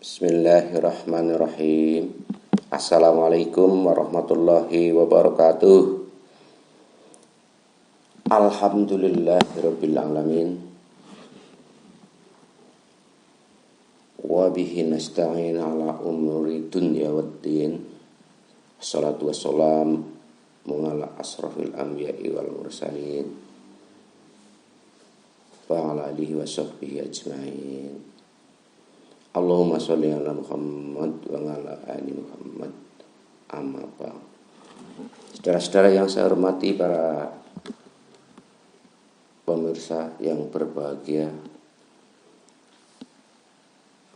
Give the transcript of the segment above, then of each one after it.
Bismillahirrahmanirrahim. Assalamualaikum warahmatullahi wabarakatuh. Alhamdulillahirabbil alamin. Wa bihi nasta'in ala umuri dunya waddin. Wassalatu wassalam ala asrafil anbiya'i wal mursalin wa ala alihi wa sahbihi ajma'in. Allahumma sholli ala Muhammad wa ala ali Muhammad. Amma ba'd. Saudara-saudara yang saya hormati, para pemirsa yang berbahagia,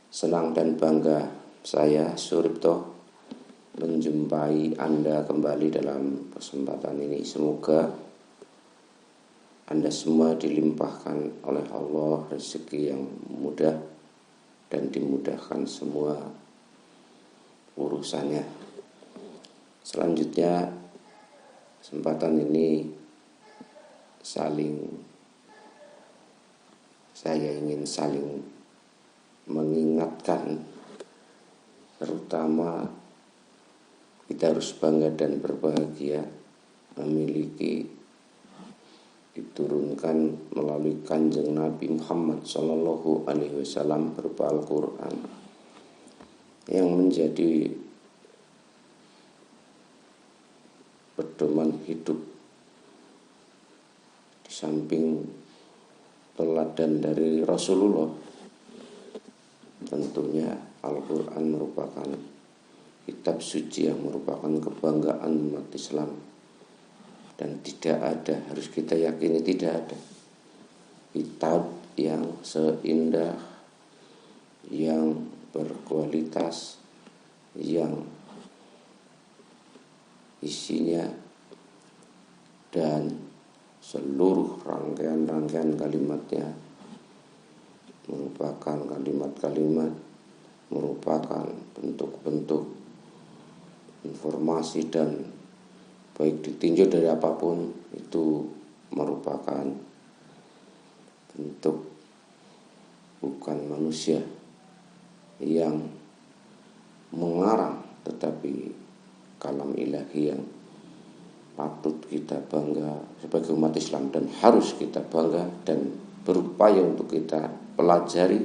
senang dan bangga saya Suripto menjumpai Anda kembali dalam kesempatan ini. Semoga Anda semua dilimpahkan oleh Allah rezeki yang mudah dan dimudahkan semua urusannya. Selanjutnya, kesempatan ini saya ingin saling mengingatkan, terutama kita harus bangga dan berbahagia memiliki diturunkan melalui Kanjeng Nabi Muhammad Sallallahu Alaihi Wasallam berupa Al-Quran yang menjadi pedoman hidup, di samping teladan dari Rasulullah. Tentunya Al-Quran merupakan kitab suci yang merupakan kebanggaan umat Islam. Dan tidak ada, harus kita yakini tidak ada kitab yang seindah, yang berkualitas, yang isinya dan seluruh rangkaian kalimatnya merupakan kalimat-kalimat, merupakan bentuk-bentuk informasi, dan baik ditinjau dari apapun itu merupakan bentuk bukan manusia yang mengarang, tetapi kalam ilahi yang patut kita bangga sebagai umat Islam dan harus kita bangga dan berupaya untuk kita pelajari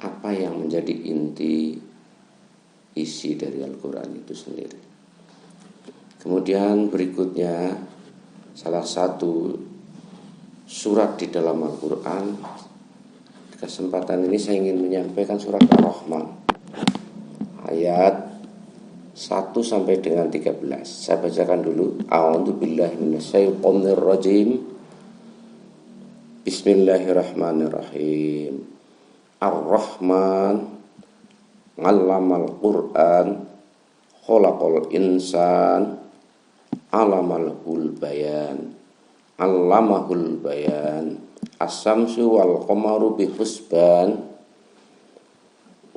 apa yang menjadi inti isi dari Al-Quran itu sendiri. Kemudian berikutnya, salah satu surat di dalam Al-Quran. Di kesempatan ini saya ingin menyampaikan surat Ar-Rahman ayat 1 sampai dengan 13. Saya bacakan dulu. A'udzubillahi minasyaitonirrajim. Bismillahirrahmanirrahim. Ar-Rahman 'allamal Qur'an, khalaqal insan, Allamahul bayan, as-samsu wal qamaru bihusban,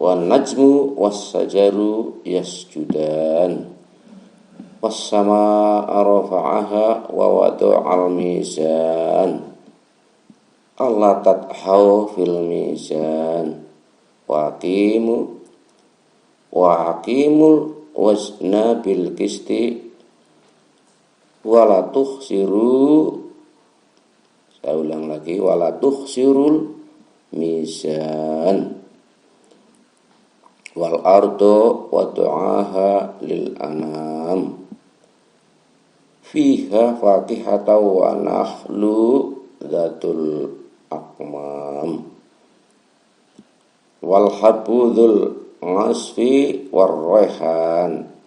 wan najmu was sajaru yasjudan, was samaa'a rafa'aha wa wada'al mizan, alla tathaw fil mizan, wa aqimul wazna bil qisti wala tukhsiru. Saya ulang lagi, wala tukhsirul mizan, wal ardo wadu'aha lil anam, fiha fakihata wa nahlu dhatul akmam, wal habudul ngasfi war raihan.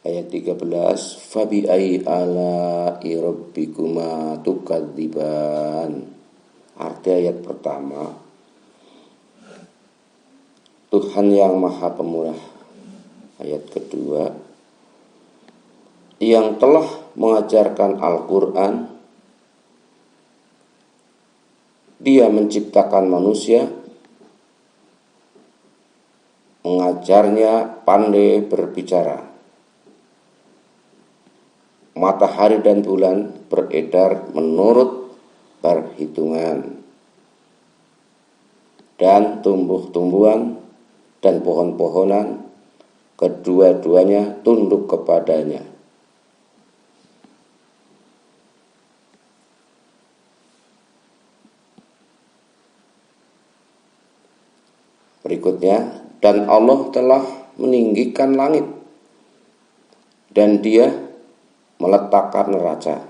Ayat 13, fabi ayyi ala'i rabbikuma tukadziban. Arti ayat pertama, Tuhan yang Maha Pemurah. Ayat kedua, yang telah mengajarkan Al-Quran, Dia menciptakan manusia, mengajarnya pandai berbicara. Matahari dan bulan beredar menurut perhitungan. dan tumbuh-tumbuhan dan pohon-pohonan, kedua-duanya tunduk kepadanya. Berikutnya, dan Allah telah meninggikan langit dan Dia meletakkan neraca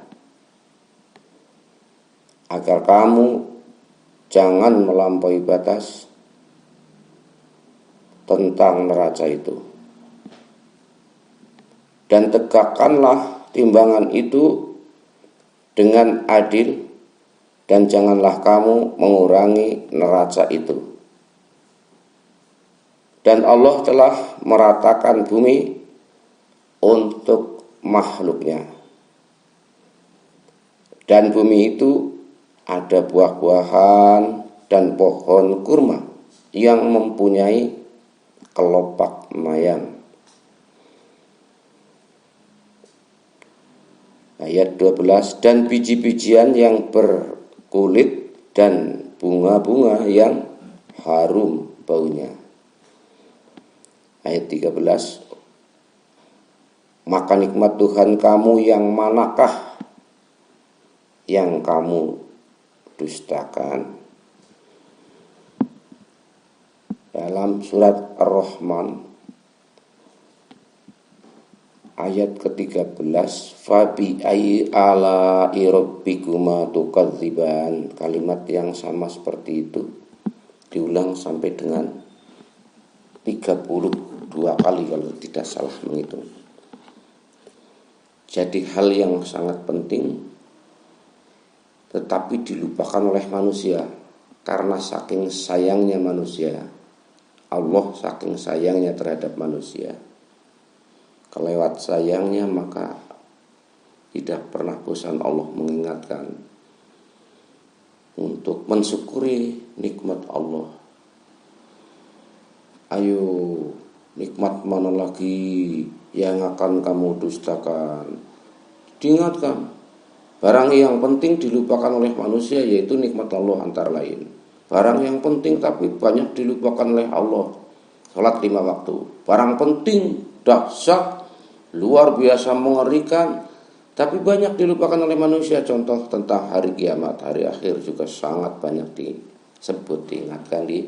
agar kamu jangan melampaui batas tentang neraca itu. Dan tegakkanlah timbangan itu dengan adil, dan janganlah kamu mengurangi neraca itu. Dan Allah telah meratakan bumi untuk makhluknya. Dan bumi itu ada buah-buahan dan pohon kurma yang mempunyai kelopak mayang. Ayat 12, dan biji-bijian yang berkulit dan bunga-bunga yang harum baunya. Ayat 13, maka nikmat Tuhan kamu yang manakah yang kamu dustakan? Dalam surat Ar-Rahman ayat ke-13, fabi ayyi ala'i rabbikuma tukadziban. Kalimat yang sama seperti itu diulang sampai dengan 32 kali kalau tidak salah menghitung. Jadi hal yang sangat penting tetapi dilupakan oleh manusia karena saking sayangnya manusia. Allah saking sayangnya terhadap manusia. Kelewat sayangnya maka tidak pernah bosan Allah mengingatkan untuk mensyukuri nikmat Allah. Ayo, nikmat mana lagi yang akan kamu dustakan? Diingatkan, barang yang penting dilupakan oleh manusia yaitu nikmat Allah antara lain. Barang yang penting tapi banyak dilupakan oleh Allah. Salat 5 waktu. Barang penting, dahsyat, luar biasa mengerikan, tapi banyak dilupakan oleh manusia. Contoh tentang hari kiamat, hari akhir juga sangat banyak disebut, diingatkan di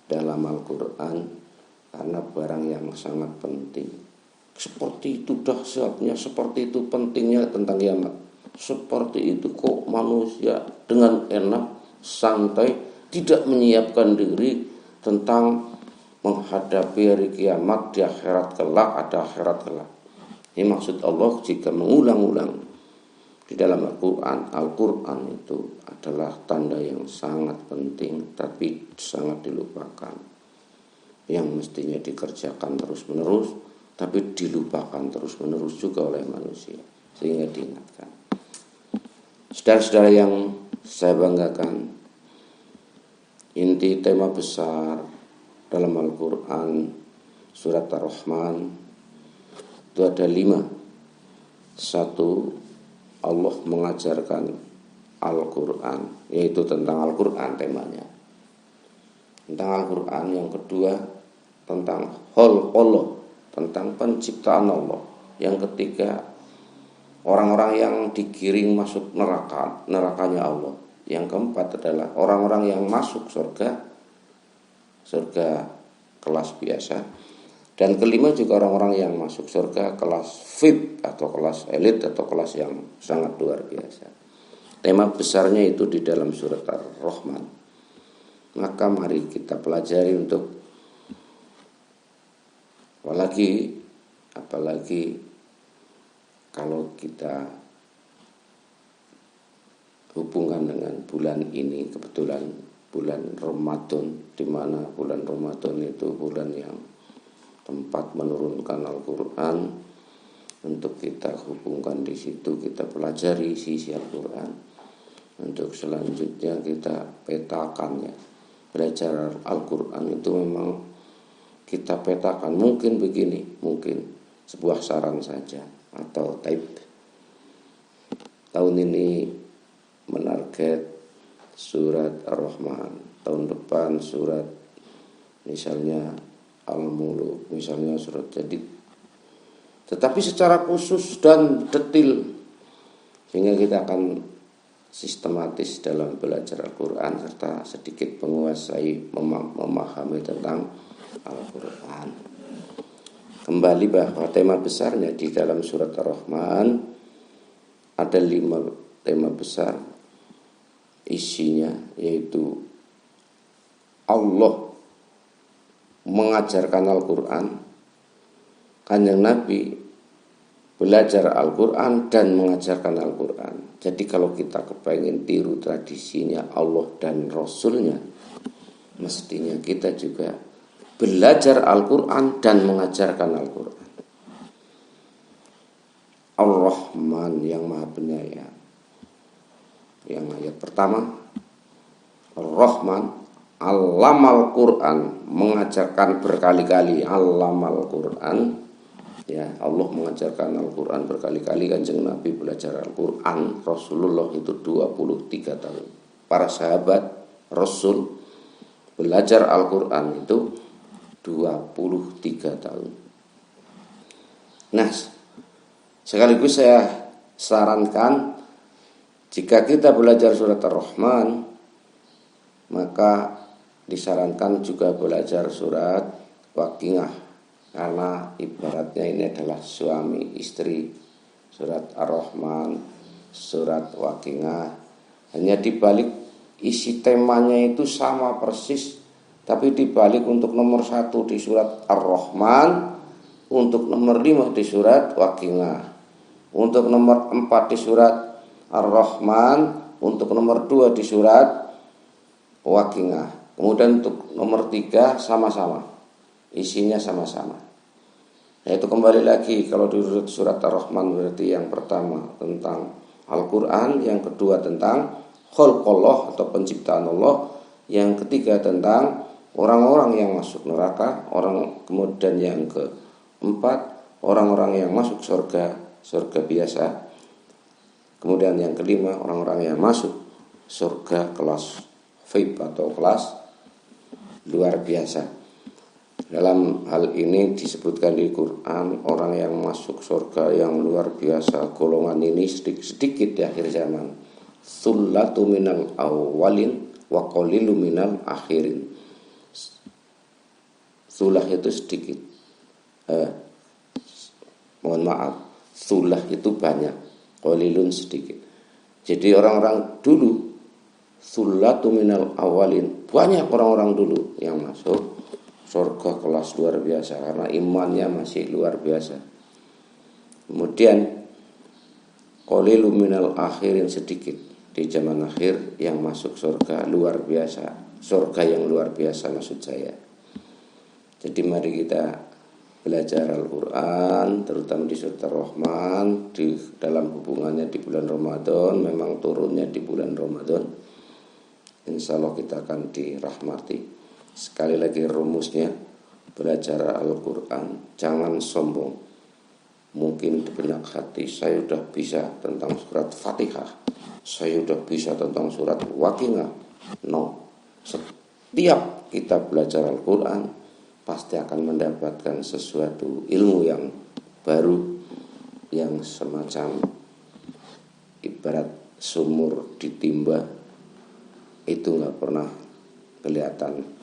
dalam Al-Quran karena barang yang sangat penting. Seperti itu dahsyatnya, seperti itu pentingnya tentang kiamat. Seperti itu kok manusia dengan enak, santai, tidak menyiapkan diri tentang menghadapi hari kiamat di akhirat kelak, ada akhirat kelak. Ini maksud Allah jika mengulang-ulang di dalam Al-Quran itu adalah tanda yang sangat penting tapi sangat dilupakan. Yang mestinya dikerjakan terus-menerus tapi dilupakan terus-menerus juga oleh manusia, sehingga diingatkan. Saudara-saudara yang saya banggakan, inti tema besar dalam Al-Quran surat Ar-Rahman itu ada 5. 1, Allah mengajarkan Al-Quran, yaitu tentang Al-Quran temanya. Tentang Al-Quran. Yang kedua, tentang Allah, tentang penciptaan Allah. Yang ketiga, orang-orang yang digiring masuk nerakanya Allah. Yang keempat adalah orang-orang yang masuk surga kelas biasa. Dan kelima juga orang-orang yang masuk surga kelas VIP atau kelas elit atau kelas yang sangat luar biasa. Tema besarnya itu di dalam surat Ar-Rahman. Maka mari kita pelajari untuk apalagi kalau kita hubungan dengan bulan ini, kebetulan bulan Ramadan, di mana bulan Ramadan itu bulan yang tempat menurunkan Al-Quran. Untuk kita hubungkan di situ, kita pelajari isi Al-Quran. Untuk selanjutnya kita petakan ya. Belajar Al-Quran itu memang kita petakan. Mungkin begini, mungkin sebuah saran saja atau type. Tahun ini menarget surat Ar-Rahman. Tahun depan menghafal surat misalnya Al-Muluk, misalnya surat Jadid, tetapi secara khusus dan detail, sehingga kita akan sistematis dalam belajar Al-Quran serta sedikit menguasai memahami tentang Al-Quran. Kembali bahwa tema besarnya di dalam surat Ar-Rahman ada 5 tema besar isinya, yaitu Allah mengajarkan Al-Quran, Kanjeng Nabi belajar Al-Quran dan mengajarkan Al-Quran. Jadi kalau kita kepengen tiru tradisinya Allah dan Rasulnya, mestinya kita juga belajar Al-Quran dan mengajarkan Al-Quran. Ar-Rahman yang Maha Penyayang. Yang ayat pertama, Ar-Rahman Allamal Quran, mengajarkan berkali-kali. Allamal Quran, ya, Allah mengajarkan Al-Quran berkali-kali. Kanjeng Nabi belajar Al-Quran, Rasulullah itu 23 tahun. Para sahabat Rasul belajar Al-Quran itu 23 tahun. Nah, sekaligus saya sarankan, jika kita belajar surat Ar-Rahman, maka disarankan juga belajar surat Waqiah, karena ibaratnya ini adalah suami istri. Surat Ar-Rahman, surat Waqiah, hanya dibalik isi temanya itu sama persis, tapi dibalik untuk nomor 1 di surat Ar-Rahman, untuk nomor 5 di surat Waqiah, untuk nomor 4 di surat Ar-Rahman, untuk nomor 2 di surat Waqiah. Kemudian untuk nomor 3 sama-sama, isinya sama-sama. Yaitu kembali lagi, kalau di surat Ar-Rahman berarti yang pertama tentang Al-Quran, yang kedua tentang khalqullah atau penciptaan Allah, yang ketiga tentang orang-orang yang masuk neraka, kemudian yang keempat orang-orang yang masuk surga biasa, kemudian yang kelima orang-orang yang masuk surga kelas VIP atau kelas luar biasa. Dalam hal ini disebutkan di Quran, orang yang masuk surga yang luar biasa, golongan ini sedikit di akhir zaman. Sullatu minal awwalin wa qalilu minal akhirin. Sulah itu sedikit, mohon maaf, sulah itu banyak, qalilun sedikit. Jadi orang-orang dulu, sullatu minal awwalin, banyak orang-orang dulu yang masuk surga kelas luar biasa karena imannya masih luar biasa. Kemudian qalilun minal akhirin, sedikit di zaman akhir yang masuk surga luar biasa, surga yang luar biasa maksud saya. Jadi mari kita belajar Al-Quran, terutama di surat Ar-Rahman, di dalam hubungannya di bulan Ramadan, memang turunnya di bulan Ramadan. Insya Allah kita akan dirahmati. Sekali lagi rumusnya, belajar Al-Quran, jangan sombong. Mungkin di benak hati, saya sudah bisa tentang surat Fatihah, saya sudah bisa tentang surat Waqiah. No, setiap kita belajar Al-Quran pasti akan mendapatkan sesuatu ilmu yang baru, yang semacam ibarat sumur ditimba, itu gak pernah kelihatan.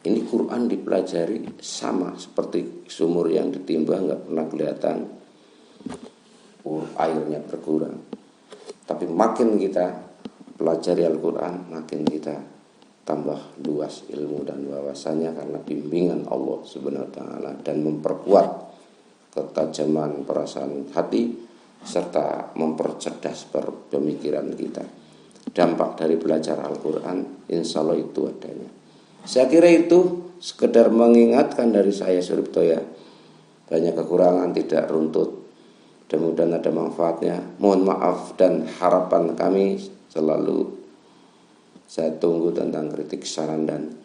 Ini Quran dipelajari sama seperti sumur yang ditimba, gak pernah kelihatan airnya berkurang. Tapi makin kita pelajari Al-Quran, makin kita tambah luas ilmu dan wawasannya karena bimbingan Allah Subhanahu wa taala, dan memperkuat ketajaman perasaan hati serta mempercerdas pemikiran kita. Dampak dari belajar Al-Quran insya Allah itu adanya. Saya kira itu sekedar mengingatkan dari saya, Suripto, ya. Banyak kekurangan, tidak runtut, mudah-mudahan ada manfaatnya. Mohon maaf, dan harapan kami selalu saya tunggu tentang kritik, saran, dan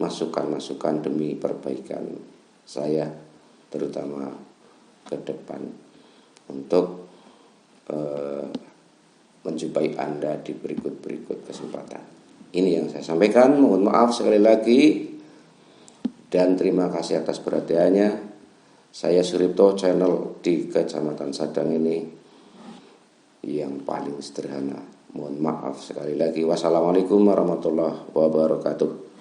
masukan-masukan demi perbaikan saya, terutama ke depan, untuk menjumpai Anda di berikut-berikut kesempatan. Ini yang saya sampaikan. Mohon maaf sekali lagi dan terima kasih atas perhatiannya. Saya Suripto, channel di Kecamatan Sadang ini yang paling sederhana. Mohon maaf sekali lagi. Wassalamualaikum warahmatullahi wabarakatuh.